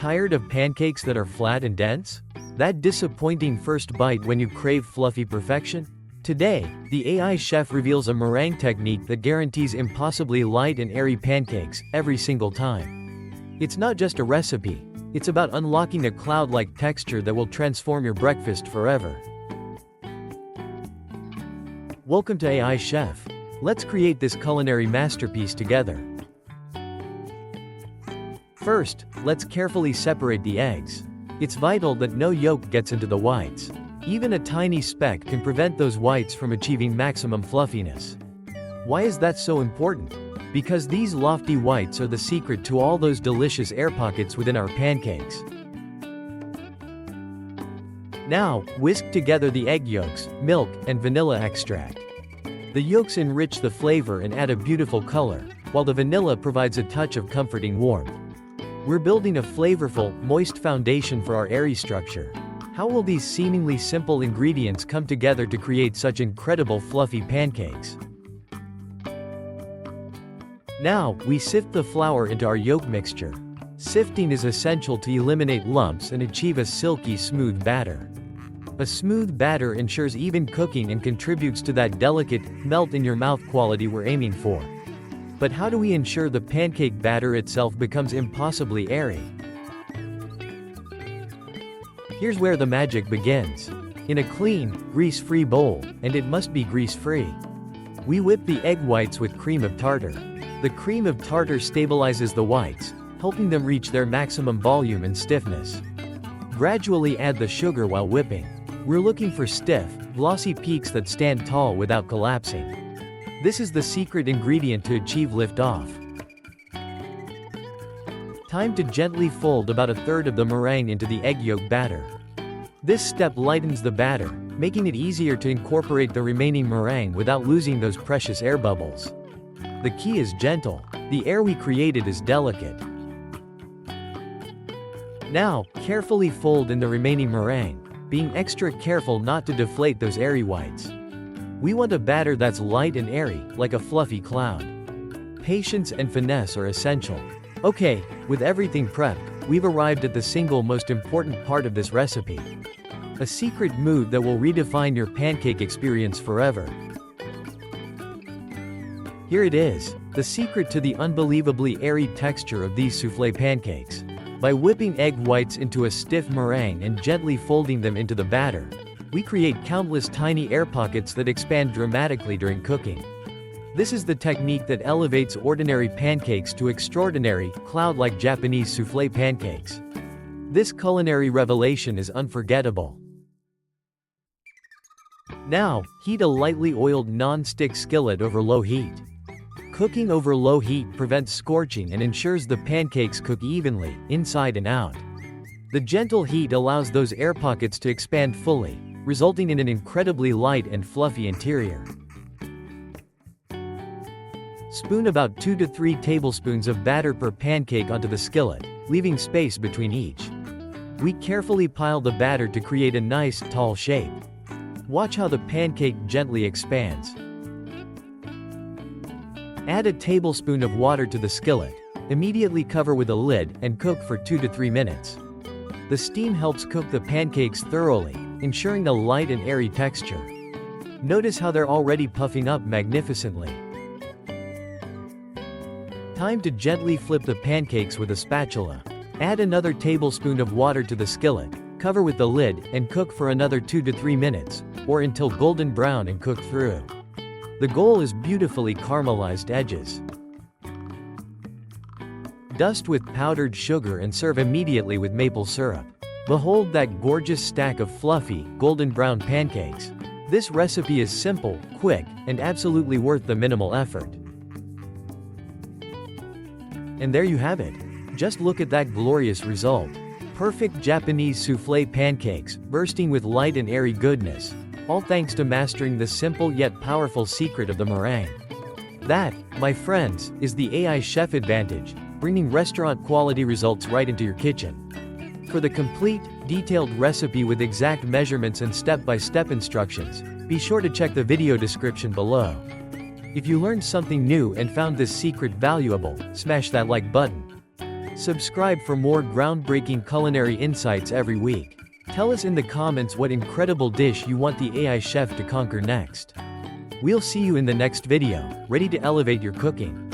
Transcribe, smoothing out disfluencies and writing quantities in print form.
Tired of pancakes that are flat and dense? That disappointing first bite when you crave fluffy perfection? Today, the AI chef reveals a meringue technique that guarantees impossibly light and airy pancakes, every single time. It's not just a recipe, it's about unlocking a cloud-like texture that will transform your breakfast forever. Welcome to AI Chef. Let's create this culinary masterpiece together. First, let's carefully separate the eggs. It's vital that no yolk gets into the whites. Even a tiny speck can prevent those whites from achieving maximum fluffiness. Why is that so important? Because these lofty whites are the secret to all those delicious air pockets within our pancakes. Now, whisk together the egg yolks, milk, and vanilla extract. The yolks enrich the flavor and add a beautiful color, while the vanilla provides a touch of comforting warmth. We're building a flavorful, moist foundation for our airy structure. How will these seemingly simple ingredients come together to create such incredible fluffy pancakes? Now, we sift the flour into our yolk mixture. Sifting is essential to eliminate lumps and achieve a silky smooth batter. A smooth batter ensures even cooking and contributes to that delicate, melt-in-your-mouth quality we're aiming for. But how do we ensure the pancake batter itself becomes impossibly airy? Here's where the magic begins. In a clean, grease-free bowl, and it must be grease-free, we whip the egg whites with cream of tartar. The cream of tartar stabilizes the whites, helping them reach their maximum volume and stiffness. Gradually add the sugar while whipping. We're looking for stiff, glossy peaks that stand tall without collapsing. This is the secret ingredient to achieve liftoff. Time to gently fold about a third of the meringue into the egg yolk batter. This step lightens the batter, making it easier to incorporate the remaining meringue without losing those precious air bubbles. The key is gentle. The air we created is delicate. Now, carefully fold in the remaining meringue, being extra careful not to deflate those airy whites. We want a batter that's light and airy, like a fluffy cloud. Patience and finesse are essential. Okay, with everything prepped, we've arrived at the single most important part of this recipe. A secret move that will redefine your pancake experience forever. Here it is, the secret to the unbelievably airy texture of these soufflé pancakes. By whipping egg whites into a stiff meringue and gently folding them into the batter, we create countless tiny air pockets that expand dramatically during cooking. This is the technique that elevates ordinary pancakes to extraordinary, cloud-like Japanese soufflé pancakes. This culinary revelation is unforgettable. Now, heat a lightly oiled non-stick skillet over low heat. Cooking over low heat prevents scorching and ensures the pancakes cook evenly, inside and out. The gentle heat allows those air pockets to expand fully, resulting in an incredibly light and fluffy interior. Spoon about 2 to 3 tablespoons of batter per pancake onto the skillet, leaving space between each. We carefully pile the batter to create a nice, tall shape. Watch how the pancake gently expands. Add a tablespoon of water to the skillet, immediately cover with a lid, and cook for 2 to 3 minutes. The steam helps cook the pancakes thoroughly, ensuring a light and airy texture. Notice how they're already puffing up magnificently. Time to gently flip the pancakes with a spatula. Add another tablespoon of water to the skillet, cover with the lid, and cook for another 2 to 3 minutes, or until golden brown and cooked through. The goal is beautifully caramelized edges. Dust with powdered sugar and serve immediately with maple syrup. Behold that gorgeous stack of fluffy, golden brown pancakes. This recipe is simple, quick, and absolutely worth the minimal effort. And there you have it. Just look at that glorious result. Perfect Japanese soufflé pancakes, bursting with light and airy goodness. All thanks to mastering the simple yet powerful secret of the meringue. That, my friends, is the AI chef advantage, bringing restaurant-quality results right into your kitchen. For the complete, detailed recipe with exact measurements and step-by-step instructions, be sure to check the video description below. If you learned something new and found this secret valuable, smash that like button. Subscribe for more groundbreaking culinary insights every week. Tell us in the comments what incredible dish you want the AI chef to conquer next. We'll see you in the next video, ready to elevate your cooking.